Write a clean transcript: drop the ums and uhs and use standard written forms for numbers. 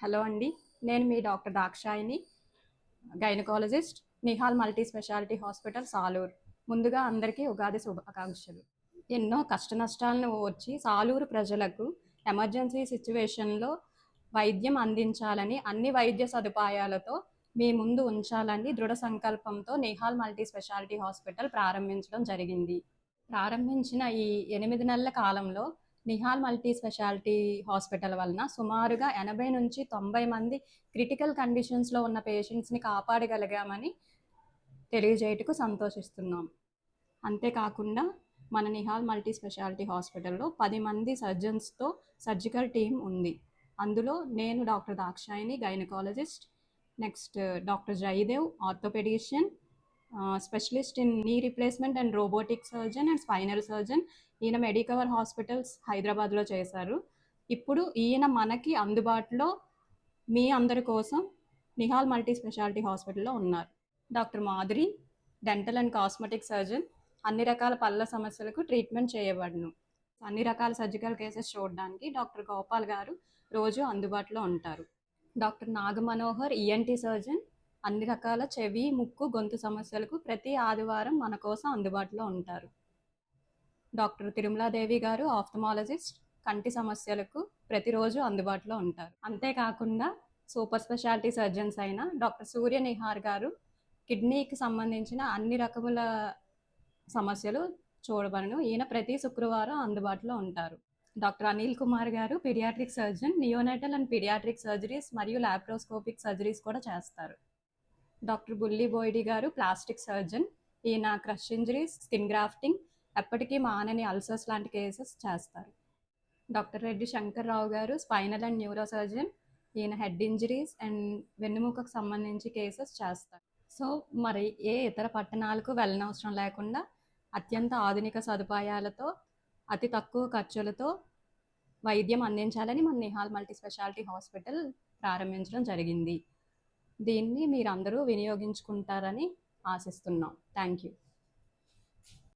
Hello అండి. నేను మీ doctor Dakshayani, gynaecologist, Nihal multi speciality hospital, Saluru. ముందుగా అందరికీ ఉగాది శుభాకాంక్షలు. ఎన్నో కష్టనష్టాలను ఓర్చి సాలూరు ప్రజలకు ఎమర్జెన్సీ సిచ్యువేషన్లో వైద్యం అందించాలని, అన్ని వైద్య సదుపాయాలతో మీ ముందు ఉంచాలని దృఢ సంకల్పంతో నిహాల్ మల్టీ స్పెషాలిటీ హాస్పిటల్ ప్రారంభించడం జరిగింది. ప్రారంభించిన ఈ 8 నెలల కాలంలో నిహాల్ మల్టీ స్పెషాలిటీ హాస్పిటల్ వలన సుమారుగా 80 నుంచి 90 మంది క్రిటికల్ కండిషన్స్లో ఉన్న పేషెంట్స్ని కాపాడగలిగామని తెలియజేయటకు సంతోషిస్తున్నాం. అంతేకాకుండా మన నిహాల్ మల్టీ స్పెషాలిటీ హాస్పిటల్లో 10 మంది సర్జన్స్తో సర్జికల్ టీమ్ ఉంది. అందులో నేను doctor Dakshayani, gynaecologist, next doctor Jayadev, orthopaedician, specialist in knee replacement and robotic surgeon and spinal surgeon. ఈయన మెడికవర్ హాస్పిటల్స్ హైదరాబాద్లో చేశారు. ఇప్పుడు ఈయన మనకి అందుబాటులో మీ అందరి కోసం నిహాల్ మల్టీ స్పెషాలిటీ హాస్పిటల్లో ఉన్నారు. Doctor Madhuri, dental and cosmetic surgeon, అన్ని రకాల పళ్ళ సమస్యలకు ట్రీట్మెంట్ చేయబడును. అన్ని రకాల సర్జికల్ కేసెస్ చూడడానికి డాక్టర్ గోపాల్ గారు రోజు అందుబాటులో ఉంటారు. డాక్టర్ నాగమనోహర్, ఈఎన్టీ సర్జన్, అన్ని రకాల చెవి, ముక్కు, గొంతు సమస్యలకు ప్రతి ఆదివారం మన కోసం అందుబాటులో ఉంటారు. డాక్టర్ తిరుమలాదేవి గారు, ఆఫ్థమాలజిస్ట్, కంటి సమస్యలకు ప్రతిరోజు అందుబాటులో ఉంటారు. అంతేకాకుండా సూపర్ స్పెషాలిటీ సర్జన్స్ అయిన డాక్టర్ సూర్య నిహార్ గారు కిడ్నీకి సంబంధించిన అన్ని రకముల సమస్యలు చూడబడను. ఈయన ప్రతి శుక్రవారం అందుబాటులో ఉంటారు. డాక్టర్ అనిల్ కుమార్ గారు paediatric surgeon, neonatal and paediatric surgeries మరియు లాప్రోస్కోపిక్ సర్జరీస్ కూడా చేస్తారు. డాక్టర్ బుల్లి బోయిడి గారు ప్లాస్టిక్ సర్జన్. ఈయన క్రష్ ఇంజరీస్, స్కిన్ గ్రాఫ్టింగ్, ఎప్పటికీ మానని అల్సర్స్ లాంటి కేసెస్ చేస్తారు. డాక్టర్ రెడ్డి శంకర్రావు గారు స్పైనల్ అండ్ న్యూరో సర్జన్. ఈయన హెడ్ ఇంజరీస్ అండ్ వెన్నుముకకు సంబంధించి కేసెస్ చేస్తారు. సో మరి ఏ ఇతర పట్టణాలకు వెళ్ళనవసరం లేకుండా అత్యంత ఆధునిక సదుపాయాలతో అతి తక్కువ ఖర్చులతో వైద్యం అందించాలని మన నిహాల్ మల్టీ స్పెషాలిటీ హాస్పిటల్ ప్రారంభించడం జరిగింది. దీన్ని మీరందరూ వినియోగించుకుంటారని ఆశిస్తున్నాం. Thank you.